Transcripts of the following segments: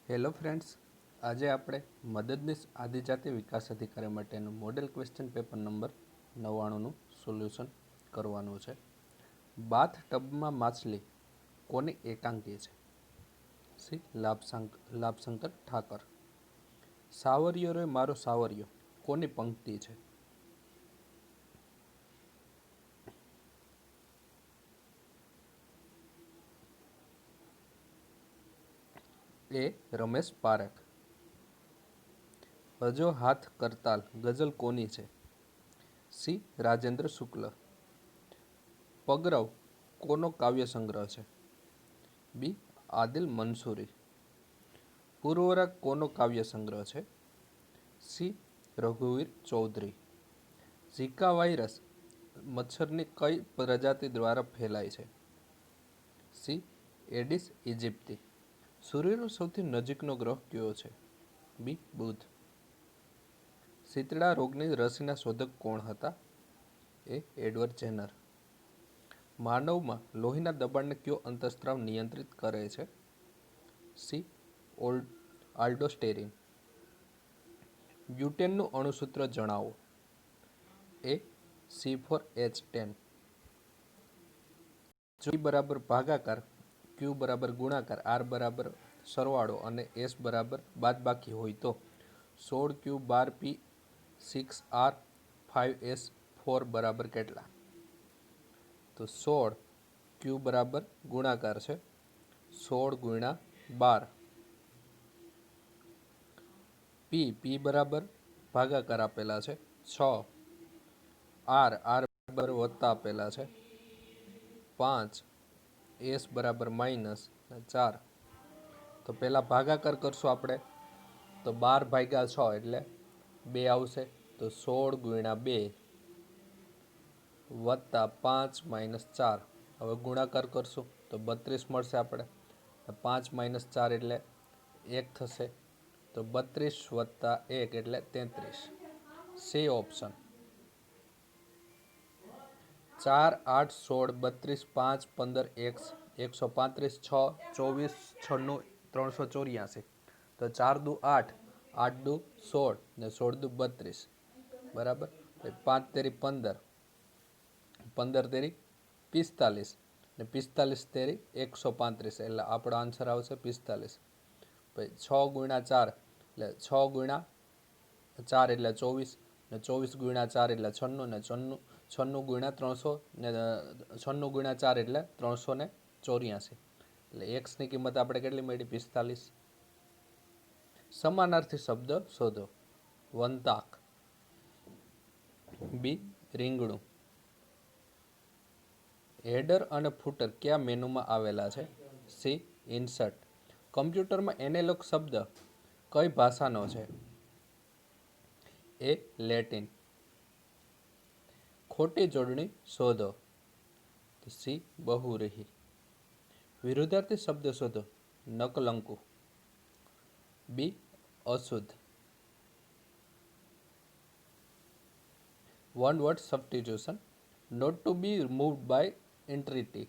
Hello friends, આજે આપણે મદદનીશ આદિજાતિ વિકાસ અધિકારી માટેનું મોડેલ ક્વેશ્ચન પેપર નંબર 99નું સોલ્યુશન કરવાનું છે. બાથ ટબમાં માછલી કોની એકાંકી છે? સી. લાભશંકર ઠાકર. સાવરિયો રે મારો સાવરિયો કોની પંક્તિ છે? એ. રમેશ પારેખ. હજો હાથ કરતાલ ગઝલ કોની છે? સી. રાજેન્દ્ર શુક્લ. પગરવ કોનો કાવ્ય સંગ્રહ છે? બી. આદિલ મંસૂરી. પૂર્વરા કોનો કાવ્ય સંગ્રહ છે? સી. રઘુવીર ચૌધરી. ઝિકા વાયરસ મચ્છરની કઈ પ્રજાતિ દ્વારા ફેલાય છે? સી. એડિસ ઇજિપ્તી. સૂર્યનો સૌથી નજીકનો ગ્રહ કયો છે? બી. બુધ. શીતળા રોગની રસીના શોધક કોણ હતા? એ. Edward Zener. માનવમાં લોહીના દબાણને કયો અંતઃસ્ત્રાવ નિયંત્રિત કરે છે? સી. આલ્ડોસ્ટેરિન. બ્યુટેનનું અણુસૂત્ર જણાવો. એ. C4H10. P બરાબર ભાગાકાર, Q બરાબર ગુણાકાર, R બરાબર સરવાળો અને S બરાબર બાદબાકી હોય તો 16Q 12P 6R 5S 4 બરાબર કેટલા? તો 16Q બરાબર ગુણાકાર છે 16 ગુણ્યા 12. P બરાબર ભાગાકાર આપેલા છે 6. R બરાબર વત્તા આપેલા છે 5. S બરાબર -4. તો પહેલાં ભાગાકાર કરશું આપણે તો 12/6 એટલે 2 આવશે. તો 16 ગુણ્યા 2 વત્તા 5 -4. હવે ગુણાકાર કરશું તો 32 મળશે આપણે. 5 -4 એટલે 1 થશે. તો 32 વત્તા 1 એટલે 33. C option. 4, 8, 16, 32, 5, 15, 135, 6, 24, 96, 384. તો 4 દુ 8, 8 દુ 16 ને 16 દુ 32 બરાબર. 5 તેરી 15, 15 તેરી 45 ને 45 તેરી 135 એટલે આપણો આન્સર આવશે 45. પછી 6 ગુણ્યા 4 એટલે 6 ગુણ્યા 4 એટલે 24 ને 24 ગુણ્યા 4 એટલે 96 ને 96 ગુણ્યા 300 ને 96 ગુણ્યા 4 એટલે 384. એટલે એક્સની કિંમત આપણે કેટલી મળી? 45. સમાનાર્થી શબ્દ શોધો. વંતાક. બી. રીંગણું. હેડર અને ફૂટર કયા મેનુમાં આવેલા છે? સી. ઇન્સર્ટ. કમ્પ્યુટરમાં એનાલોગ શબ્દ કઈ ભાષાનો છે? એ. લેટિન. ખોટી જોડણી શોધો. તો સી. બહુવ્રીહી. વિરુદ્ધાર્થી શબ્દ શોધો. નકલંકુ. બી. અશુદ્ધ. One word substitution. Not to be removed by entreaty.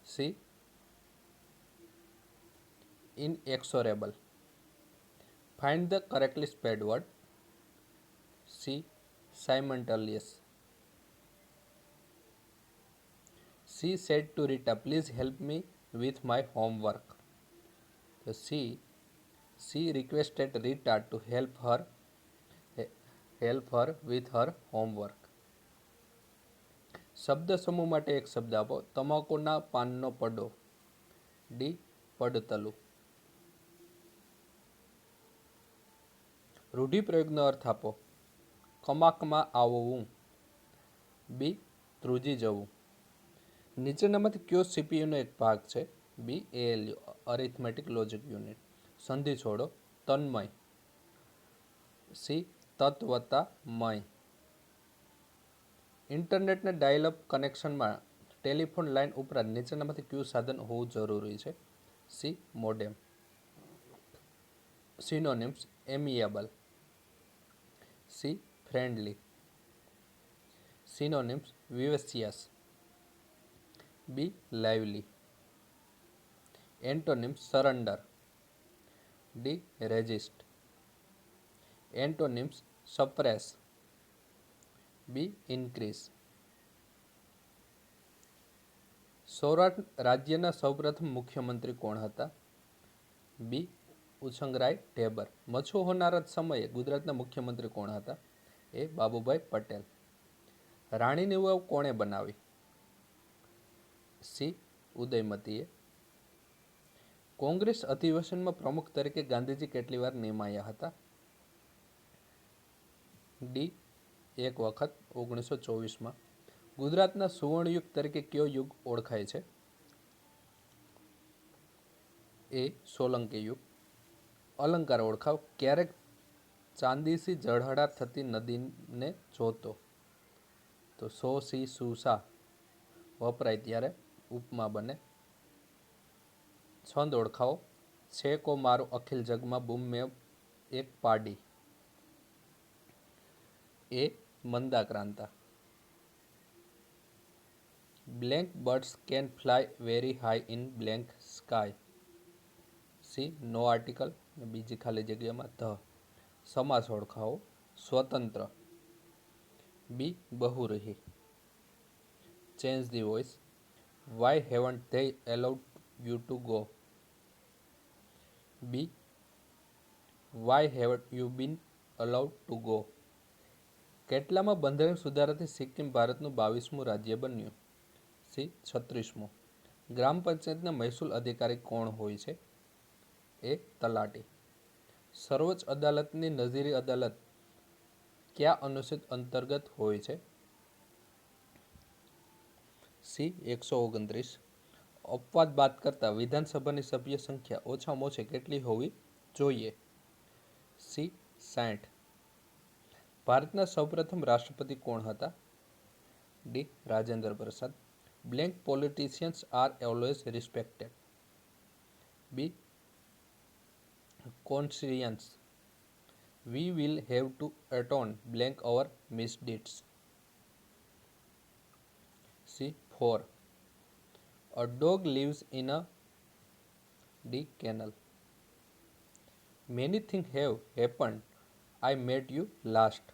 C. inexorable. Find the correctly spelled word. C. Simultaneous. She said to Rita, please help me with my homework. So she requested Rita to help her with her homework. શબ્દ સમૂહ માટે એક શબ્દ આપો. તમાકુના પાનનો પડો. D. પડતલું. રૂઢિપ્રયોગનો અર્થ આપો. કમાકમાં આવવું. બી. ધ્રુજી જવું. નીચેનામાંથી કયો સીપીયુનો એક ભાગ છે? B. ALU arithmetic logic unit. સંધિ છોડો. તન્મય. સી. તત્વતા મય. ઇન્ટરનેટને ડાયલ-અપ કનેક્શનમાં ટેલિફોન લાઇન ઉપરાંત નીચેનામાંથી કયું સાધન હોવું જરૂરી છે? C. Modem. Synonyms. Amiable. C. Friendly. Synonyms. Vivacious. B. Lively. Antonyms: surrender. D. Resist. Antonyms: suppress. B. increase. સૌરાષ્ટ્ર રાજ્યના સૌપ્રથમ મુખ્યમંત્રી કોણ હતા? બી. ઉછંગરાય ઢેબર. મચ્છુ હોનારત સમયે ગુજરાતના મુખ્યમંત્રી કોણ હતા? એ. બાબુભાઈ પટેલ. રાણીની વાવ કોણે બનાવી? સી. ઉદયમતીએ. કોંગ્રેસ અધિવેશનમાં પ્રમુખ તરીકે ગાંધીજી કેટલી વાર નિમાયા હતા? ડી. એક વખત 1924માં. ગુજરાતના સુવર્ણયુગ તરીકે કયો યુગ ઓળખાય છે? એ. સોલંકી યુગ. અલંકાર ઓળખાવ. ક્યારેક ચાંદીસી ઝળહળા થતી નદીને જોતો તો સો સી સુસા વપરાય ત્યારે ઉપમા બને. છંદ ઓળખાવો. છે કો મારું અખિલ જગમાં બૂમ મેં એક પાડી. એ. મંદાક્રાંતા. Blank birds can fly very high in blank sky. C. No article. બીજી ખાલી જગ્યામાં ધ. સમાસ ઓળખાવો. સ્વતંત્ર. બી. બહુરહી. Change the voice. Why haven't they allowed you to go? B. Why haven't you been allowed to go? કેટલામાં બંધારણ સુધારાથી સિક્કિમ ભારતનું 22મું રાજ્ય બન્યું? સી. 36મું. ગ્રામ પંચાયતના મહેસૂલ અધિકારી કોણ હોય છે? એ. તલાટી. સર્વોચ્ચ અદાલતની નજીરી અદાલત કયા અનુચ્છેદ અંતર્ગત હોય છે? સી. 129. અપવાદ બાદ કરતા વિધાનસભાની સભ્ય સંખ્યા ઓછામાં ઓછી કેટલી હોવી જોઈએ? સી. 60. ભારતના સૌપ્રથમ રાષ્ટ્રપતિ કોણ હતા? D. Rajendra Prasad. Blank politicians are always respected. B. Conscience. We will have to atone blank our misdeeds. C. 4. A dog lives in a D. kennel. Many things have happened. I met you last.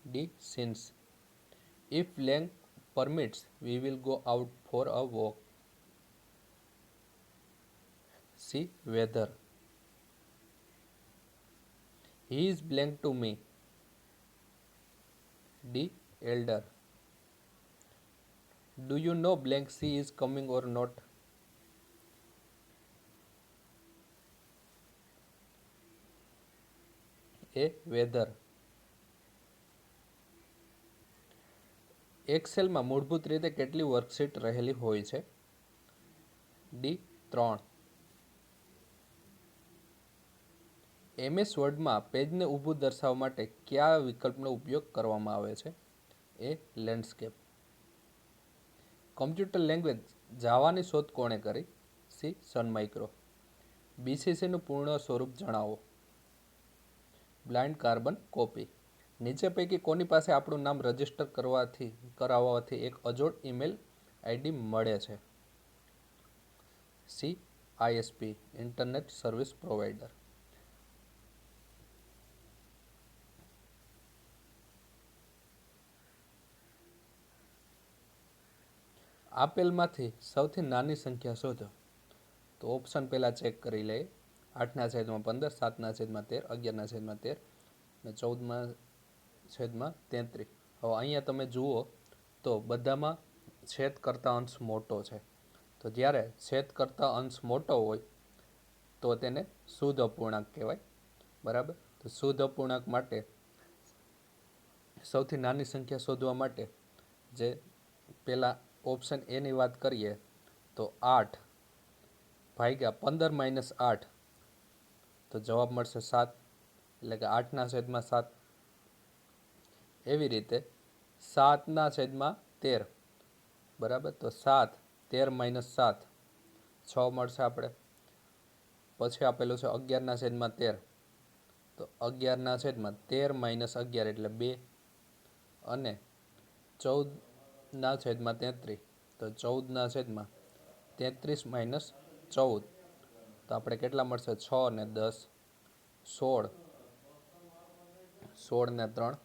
D. Since. If length permits, we will go out for a walk. C. Weather. He is blank to me. D. Elder. Do you know blank C is coming or not? A. Weather. એક્સેલમાં મૂળભૂત રીતે કેટલી worksheet રહેલી હોય છે? D. 3. MS વર્ડમાં પેજને ઊભું દર્શાવવા માટે કયા વિકલ્પનો ઉપયોગ કરવામાં આવે છે? એ. લેન્ડસ્કેપ. કમ્પ્યુટર લેંગ્વેજ જાવાની શોધ કોણે કરી? સી. સન માઇક્રો. BCCનું પૂર્ણ સ્વરૂપ જણાવો. Blind carbon copy. નીચે પૈકી કોની પાસે આપણું નામ રજીસ્ટર કરાવવાથી એક અજોડ ઈમેલ આઈડી મળે છે? C. ISP internet service provider. આપેલમાંથી સૌથી નાની સંખ્યા શોધો. તો ઓપ્શન પહેલાં ચેક કરી લઈએ. 8/15, 7/13, 11/13 અને 14/33. હવે અહીંયા તમે જુઓ તો બધામાં છેદ કરતાં અંશ મોટો છે. તો જ્યારે છેદ કરતાં અંશ મોટો હોય તો તેને શુદ્ધ અપૂર્ણાંક કહેવાય. બરાબર. તો શુદ્ધ અપૂર્ણાંક માટે સૌથી નાની સંખ્યા શોધવા માટે જે પહેલાં ઓપ્શન એની વાત કરીએ તો 8 ભાગ્યા 15 - 8 તો જવાબ મળશે 7. એટલે કે 8/7. એવી રીતે 7/13. બરાબર. તો 7 13 - 7 6 મળશે આપણે. પછી આપેલું છે 11/13 તો 11/13 - 11 એટલે 2 અને 14/33 તો 14/13 33 માઇનસ 14, તો આપણે કેટલા મળશે? 6 ને 10 16, 16 ને 3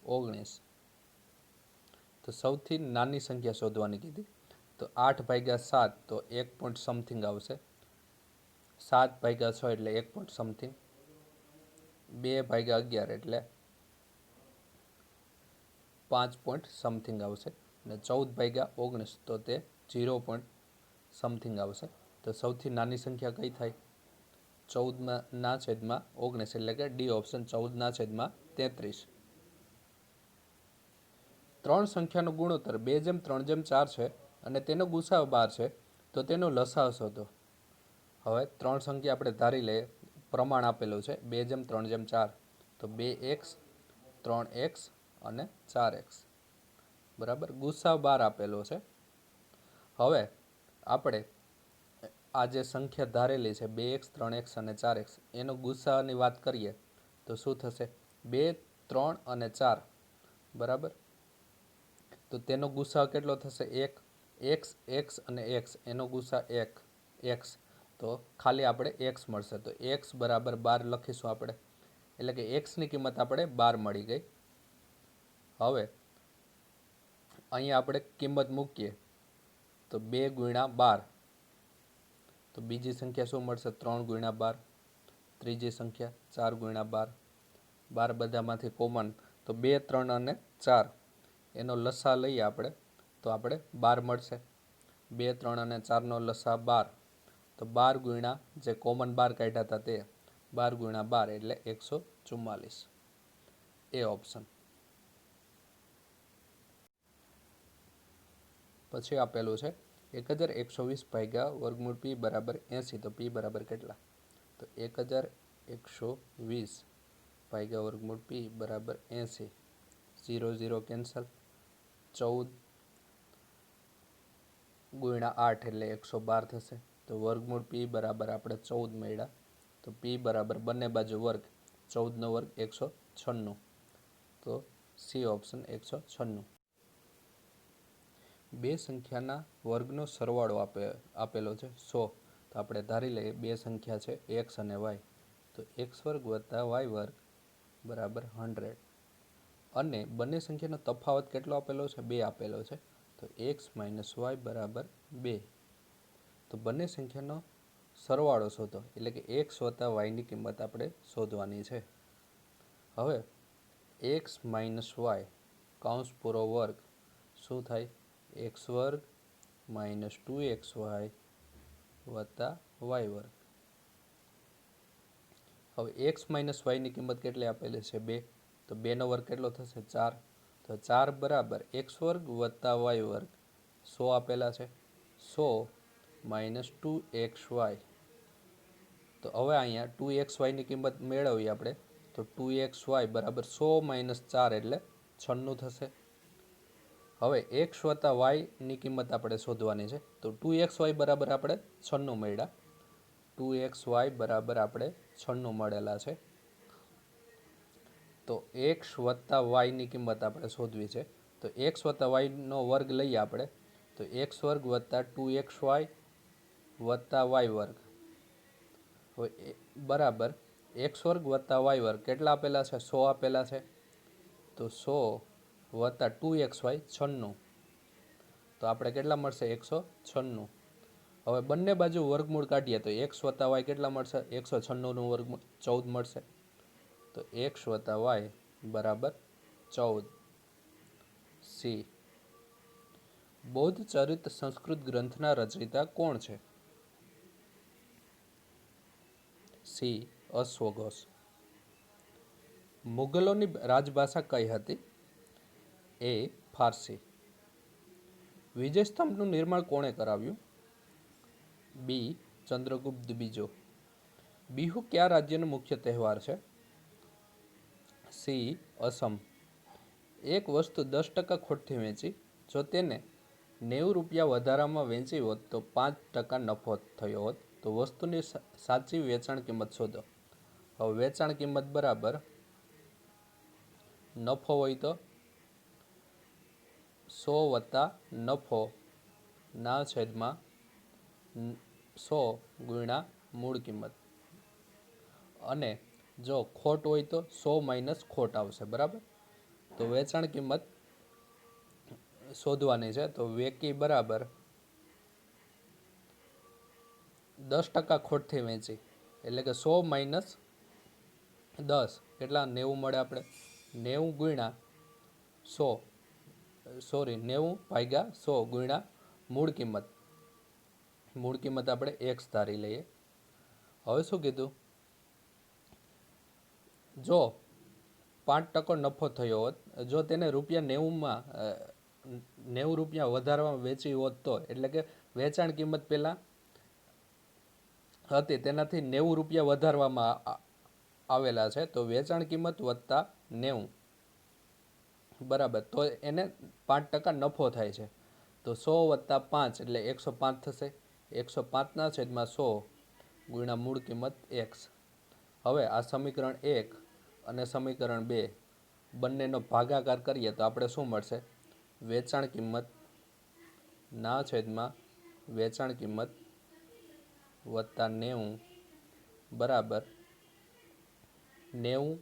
19. તો સૌથી નાની સંખ્યા શોધવાની કીધી, તો 8 ભાગ્યા 7 તો 1 પોઈન્ટ સમથિંગ આવશે. 7 ભાગ્યા 6 એટલે 1 પોઈન્ટ સમથિંગ. 2 ભાગ્યા 11 એટલે 5 પોઈન્ટ સમથિંગ આવશે. અને 14 ભાગ્યા 19 તો તે 0 પોઈન્ટ સમથિંગ આવશે. તો સૌથી નાની સંખ્યા કઈ થાય? 14/19 એટલે કે ડી ઓપ્શન, 14/33. ત્રણ સંખ્યાનો ગુણોત્તર 2:3:4 છે અને તેનો ગુસાઅ 12 છે, તો તેનો લસાઅ શોધો. હવે ત્રણ સંખ્યા આપણે ધારી લઈએ, પ્રમાણ આપેલું છે 2:3:4, તો 2x 3x અને 4x, બરાબર. ગુસાઅ 12 આપેલો છે. હવે આપણે આ જે સંખ્યા ધારેલી છે 2x 3x અને 4x, એનો ગુસાઅની વાત કરીએ તો શું થશે? 2 3 અને 4, બરાબર. તો તેનો ગુસાઅ કેટલો થશે? 1. x x અને x, એનો ગુસાઅ 1 x, તો ખાલી આપણે x મળશે. તો x બરાબર 12 લખીશું આપણે, એટલે કે x ની કિંમત આપણે 12 મળી ગઈ. હવે અહીંયા આપણે કિંમત મૂકીએ તો 2 ગુણ્યા 12, તો બીજી સંખ્યા શું મળશે? 3 ગુણ્યા 12. ત્રીજી સંખ્યા 4 ગુણ્યા 12. 12 બધામાંથી કોમન, તો 2 3 અને 4, એનો લસા લઈએ આપણે તો આપણે 12 મળશે. 2 3 અને 4નો લસા 12, તો 12 ગુણ્યા જે કોમન 12 કાઢ્યા હતા તે 12 ગુણ્યા 12 એટલે 144, એ ઓપ્શન. પછી આપેલું છે 1120 ભાગ્યા વર્ગમૂળ p બરાબર 80, તો p બરાબર કેટલા? તો 1120 ભાગ્યા વર્ગમૂળ p બરાબર 80. 0 0 કેન્સલ. 14 ગુણ્યા 8 એટલે 112 થશે. તો વર્ગમૂળ p બરાબર આપણે 14 મળ્યા. તો p બરાબર બંને બાજુ વર્ગ, 14 નો વર્ગ 196, તો સી ઓપ્શન 196. બે સંખ્યાના વર્ગનો સરવાળો આપેલો છે 100, તો આપણે ધારી લઈએ બે સંખ્યા છે x અને y, તો x વર્ગ વત્તા y વર્ગ બરાબર 100. અને બંને સંખ્યાનો તફાવત કેટલો આપેલો છે? 2 આપેલો છે, તો x માઇનસ y બરાબર 2. તો બંને સંખ્યાનો સરવાળો શોધો, એટલે કે x વત્તા y ની કિંમત આપણે શોધવાની છે. હવે x માઇનસ y કૌંસ પૂરો વર્ગ શું થાય? x વર્ગ માઇનસ 2xy વત્તા y વર્ગ. હવે x માઇનસ y ની કિંમત કેટલી આપેલી છે? 2, તો 2 નો વર્ગ કેટલો થશે? 4. તો 4 બરાબર x વર્ગ વત્તા y વર્ગ 100 આપેલા છે, 100 માઇનસ 2xy. તો હવે અહીંયા 2xy ની કિંમત મેળવીએ આપણે, તો 2xy બરાબર 100 માઇનસ 4 એટલે 96 થશે. હવે x વત્તા y ની કિંમત આપણે શોધવાની છે, તો 2xy બરાબર આપણે 96 મળ્યા. 2xy બરાબર આપણે 96 મળેલા છે. તો x વત્તા y ની કિંમત આપણે શોધવી છે, તો x વત્તા y નો વર્ગ લઈએ આપણે, તો x વર્ગ વત્તા 2xy વત્તા y વર્ગ બરાબર x વર્ગ વત્તા y વર્ગ કેટલા આપેલા છે? 100 આપેલા છે, તો 100 વત્તા 2xy 96, તો આપણે કેટલા મળશે? 196. હવે બંને બાજુ વર્ગમૂળ કાઢીએ તો x વત્તા y કેટલા મળશે? 196 નું વર્ગમૂળ 14 મળશે, તો x વત્તા y બરાબર 14, સી. બૌદ્ધ ચરિત સંસ્કૃત ગ્રંથના રચયિતા કોણ છે? સી અશ્વઘોષ. મુગલોની રાજભાષા કઈ હતી? એ ફારસી. વિજયસ્તંભનું નિર્માણ કોણે કરાવ્યું? બી ચંદ્રગુપ્ત બીજો. બિહુ કયા રાજ્યનો મુખ્ય તહેવાર છે? સી અસમ. એક વસ્તુ 10% ખોટથી વેચી, જો તેને 90 રૂપિયા વધારામાં વેચી હોત તો 5% નફો થયો હોત, તો વસ્તુની સાચી વેચાણ કિંમત શોધો. હવે વેચાણ કિંમત બરાબર નફો હોય તો 100 વત્તા નફો ના છેદમાં 100 ગુણ્યા મૂળ કિંમત, અને જો ખોટ હોય તો 100 માઇનસ ખોટ આવશે, બરાબર. તો વેચાણ કિંમત શોધવાની છે. તો વેકી બરાબર 10% ખોટથી વેચી, એટલે કે 100 માઇનસ 10 કેટલા? 90 મળે આપણે. 90 ગુણ્યા 100, સોરી 90 ભાગ્યા 100 ગુણ્યા મૂળ કિંમત. મૂળ કિંમત આપણે x ધારી લઈએ. હવે શું કીધું? જો 5% નફો થયો હોત, જો તેને રૂપિયા 90માં 90 રૂપિયા વધારવામાં વેચી હોત તો, એટલે કે વેચાણ કિંમત પહેલાં હતી તેનાથી 90 રૂપિયા વધારવામાં આવેલા છે, તો વેચાણ કિંમત વત્તા 90 બરાબર, તો એને 5% નફો થાય છે. તો 100 વત્તા 5 એટલે 105 થશે. 105 છેદમાં 100 ગુણ્યા મૂળ કિંમત x. હવે આ સમીકરણ 1 અને સમીકરણ 2 બંનેનો ભાગાકાર કરીએ તો આપણે શું મળશે? વેચાણ કિંમત ના છેદમાં વેચાણ કિંમત વત્તા 90 બરાબર 90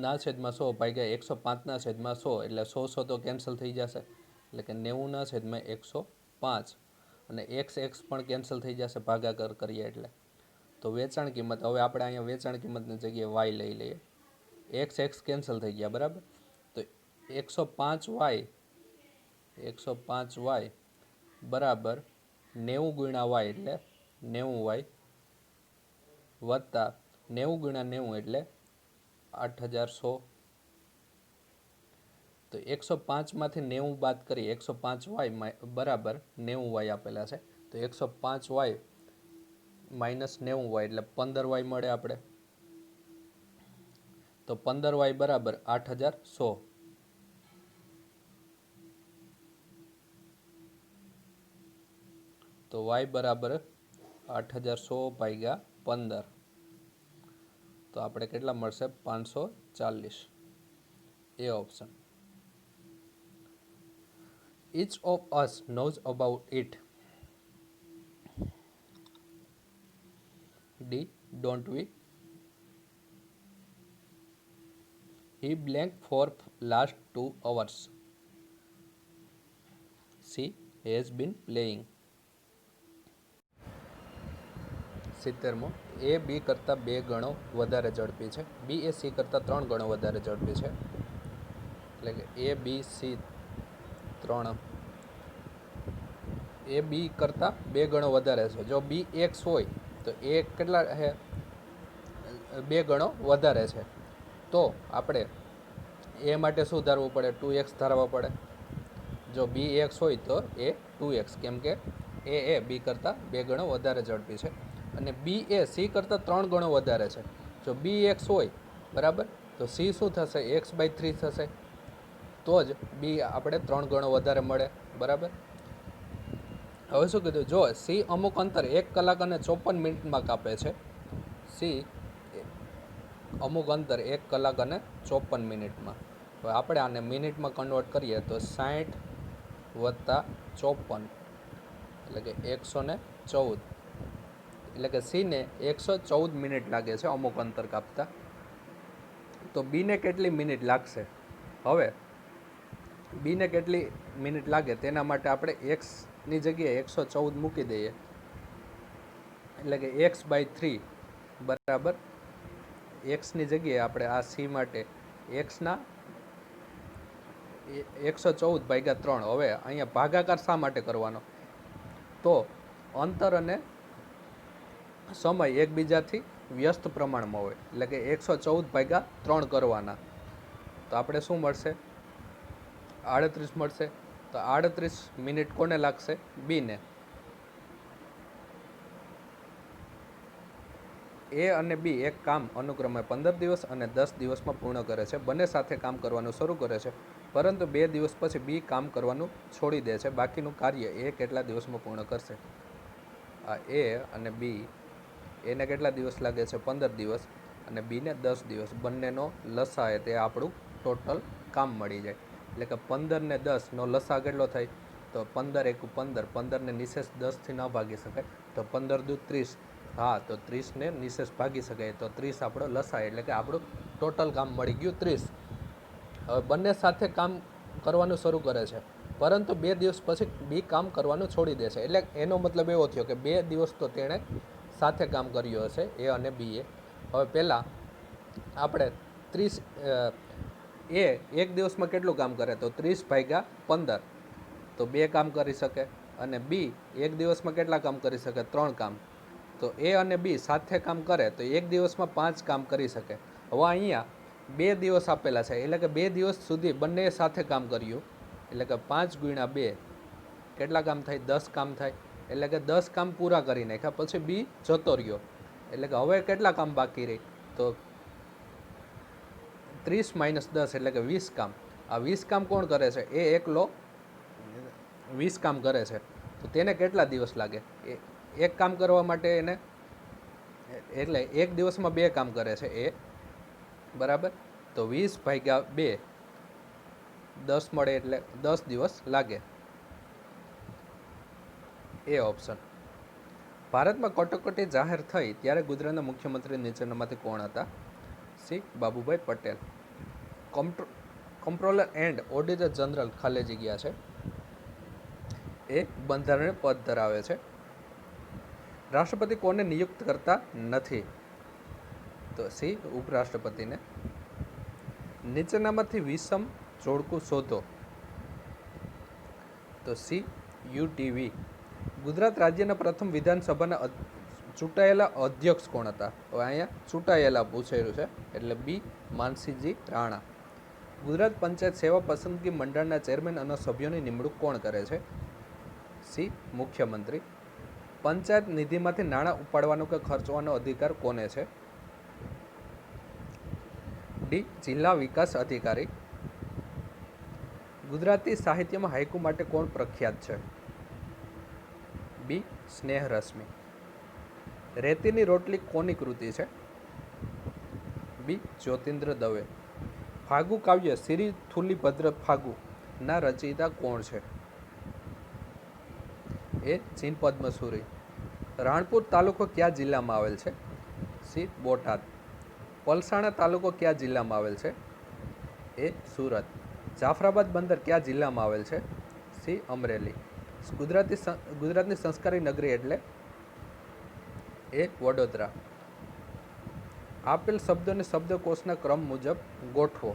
ના છેદમાં 100 ભાગ્યા 105 છેદમાં 100, એટલે 100 તો કેન્સલ થઈ જશે, એટલે કે 90 છેદમાં 105, અને x પણ કેન્સલ થઈ જશે ભાગાકાર કરીએ એટલે. તો વેચાણ કિંમત, હવે આપણે અહીંયા વેચાણ કિંમતની જગ્યાએ y લઈ લઈએ. x કેન્સલ થઈ ગયા, બરાબર. તો 105y બરાબર 90 ગુણ્યા y એટલે 90y વત્તા 90 ગુણ્યા 90 એટલે 8100. તો 105માંથી 90 બાદ કરીએ, 105y બરાબર 90y આપેલા છે. તો 105y માઇનસ 90y એટલે 15y મળે આપણે. તો 15y બરાબર 8100. તો y બરાબર 8100 ભાગ્યા 15, તો આપણે કેટલા મળશે? 540. એ option. Each of us knows about it. D. Don't we? He blank for last 2 hours. C. Has been playing. 70મો, એ બી કરતાં 2 ગણો વધારે ઝડપી છે. બી એ સી કરતાં 3 ગણો વધારે ઝડપી છે. એટલે કે એ બી સી 3, એ બી કરતાં 2 ગણો વધારે છે. જો બી એક્સ હોય તો એ કેટલા છે? 2 ગણો વધારે છે. તો આપણે એ માટે શું ધારવું પડે? 2x ધારવા પડે. જો બી એક્સ હોય તો એ 2x, કેમ કે એ બી કરતાં 2 ગણો વધારે ઝડપી છે. અને બી એ સી કરતાં 3 ગણો વધારે છે. જો બી એક્સ હોય બરાબર, તો સી શું થશે? x/3 થશે. તો જ બી આપણે 3 ગણો વધારે મળે, બરાબર. હવે શું કીધું? જો સી અમુક અંતર 1 કલાક અને 54 મિનિટમાં કાપે છે. સી અમુક અંતર 1 કલાક અને 54 મિનિટમાં. હવે આપણે આને મિનિટમાં કન્વર્ટ કરીએ તો 60 વત્તા 54 એટલે કે 114. એટલે કે સીને 114 મિનિટ લાગે છે અમુક અંતર કાપતા. તો બીને કેટલી મિનિટ લાગશે? હવે બીને કેટલી મિનિટ લાગે તેના માટે આપણે એક્સની જગ્યાએ 114 મૂકી દઈએ, એટલે કે x/3 બરાબર એક્સની જગ્યાએ આપણે આ સી માટે એક્સના 114 ભાગ્યા 3. હવે અહીંયા ભાગાકાર શા માટે કરવાનો? તો અંતર અને સમય એકબીજાથી વ્યસ્ત પ્રમાણમાં હોય, એટલે કે 114 ભાગ્યા 3 કરવાના. તો આપણે શું મળશે? 38 મળશે. તો 38 મિનિટ કોને લાગશે? બીને. એ અને બી એક કામ અનુક્રમે 15 દિવસ અને 10 દિવસમાં પૂર્ણ કરે છે. બંને સાથે કામ કરવાનું શરૂ કરે છે, પરંતુ 2 દિવસ પછી બી કામ કરવાનું છોડી દે છે. બાકીનું કાર્ય એ કેટલા દિવસમાં પૂર્ણ કરશે? આ એ અને બી, એને કેટલા દિવસ લાગે છે? 15 દિવસ, અને બીને 10 દિવસ. બંનેનો લસા તે આપણું ટોટલ કામ મળી જાય. એટલે કે 15 ને 10 નો લસા કેટલો થાય? તો 15 એકુ 15, 15ને નિશેષ 10થી ન ભાગી શકાય, તો 15 દુ 30, હા તો 30ને નિશેષ ભાગી શકાય, તો 30 આપણો લસાય, એટલે કે આપણું ટોટલ કામ મળી ગયું 30. હવે બંને સાથે કામ કરવાનું શરૂ કરે છે, પરંતુ 2 દિવસ પછી બી કામ કરવાનું છોડી દે છે. એટલે એનો મતલબ એવો થયો કે 2 દિવસ તો તેણે સાથે કામ કર્યું હશે, એ અને બીએ. હવે પહેલાં આપણે 30 એ એક દિવસમાં કેટલું કામ કરે, તો 30 ભાગ્યા 15, તો 2 કામ કરી શકે. અને બી એક દિવસમાં કેટલા કામ કરી શકે, 3 કામ. તો એ અને બી સાથે કામ કરે તો એક દિવસમાં 5 કામ કરી શકે. હવે અહીંયા 2 દિવસ આપેલા છે, એટલે કે 2 દિવસ સુધી બંને સાથે કામ કર્યું, એટલે કે 5 ગુણ્યા 2 કેટલા કામ થાય, 10 કામ થાય. એટલે કે 10 કામ પૂરા કરી નાખ્યા, પછી બી જતો રહ્યો. એટલે કે હવે કેટલા કામ બાકી રહી, તો 30 માઇનસ 10 એટલે કે 20 કામ. આ 20 કામ કોણ કરે છે, એ એકલો 20 કામ કરે છે. તો તેને કેટલા દિવસ લાગે, એક કામ કરવા માટે એને, એટલે એક દિવસમાં 2 કામ કરે છે એ, બરાબર. તો 20 ભાગ્યા 2, 10 મળે, એટલે 10 દિવસ લાગે. એ ઓપ્શન. ભારતમાં કટોકટી જાહેર થઈ ત્યારે ગુજરાતના મુખ્યમંત્રી નીચેનામાંથી કોણ હતા, C Babubhai Patel. Comptroller and auditor general ખાલી જગ્યા છે, એ બંધારણીય પદ ધરાવે છે. રાષ્ટ્રપતિ કોને નિયુક્ત કરતા નથી, તો સી ઉપરાષ્ટ્રપતિને. નીચેનામાંથી વિષમ જોડકું શોધો, તો સી યુટીવી. ગુજરાત રાજ્યના પ્રથમ વિધાનસભાના ચૂંટાયેલા અધ્યક્ષ કોણ હતા, હવે અહીંયા ચૂંટાયેલા પૂછેલું છે, એટલે બી માનસીજી રાણા. ગુજરાત પંચાયત સેવા પસંદગી મંડળના ચેરમેન અને સભ્યોની નિમણૂક કોણ કરે છે, સી મુખ્યમંત્રી. પંચાયત નિધિમાંથી નાણાં ઉપાડવાનો કે ખર્ચવાનો અધિકાર કોને છે, ડી જિલ્લા વિકાસ અધિકારી. ગુજરાતી સાહિત્યમાં હાઇકુ માટે કોણ પ્રખ્યાત છે, બી સ્નેહરશ્મિ. રેતીની રોટલી કોની કૃતિ છે, બી જ્યોતિન્દ્ર દવે. ફાગુ કાવ્ય શ્રી થુલીભદ્ર ફાગુ ના રચયિતા કોણ છે, એ ચીન પદ્મસુરી. રાણપુર તાલુકો કયા જિલ્લામાં આવેલ છે, સી બોટાદ. પલસાણા તાલુકો કયા જિલ્લામાં આવેલ છે, એ સુરત. જાફરાબાદ બંદર કયા જિલ્લામાં આવેલ છે, સી અમરેલી. ગુજરાતની સંસ્કારી નગરી એટલે, એ વડોદરા. આપેલ શબ્દોને શબ્દકોશના ક્રમ મુજબ ગોઠવો,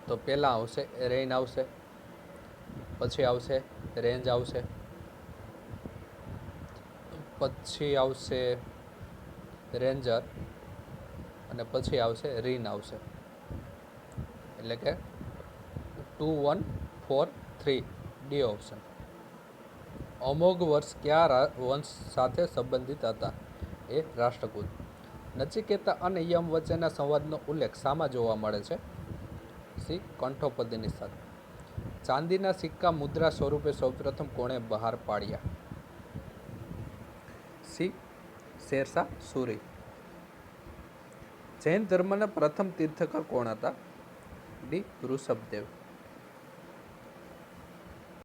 તો પહેલાં આવશે રેઇન આવશે, પછી આવશે રેન્જ આવશે, પછી આવશે રેન્જર, અને પછી આવશે રીન આવશે. એટલે કે 2, 1, 4, 3, ડી ઓપ્શન. અમોઘ વર્ષ કયા વંશ સાથે સંબંધિત હતા, એ રાષ્ટ્રકૂટ. નચિકેતા અને યમ વચ્ચેના સંવાદનો ઉલ્લેખ શામાં જોવા મળે છે, સી કંઠોપદિની સાથે. ચાંદીના સિક્કા મુદ્રા સ્વરૂપે સૌપ્રથમ કોણે બહાર પાડ્યા, સી શેરશાહ સૂરી. જૈન ધર્મના પ્રથમ તીર્થકર કોણ હતા, ડી વૃષભદેવ.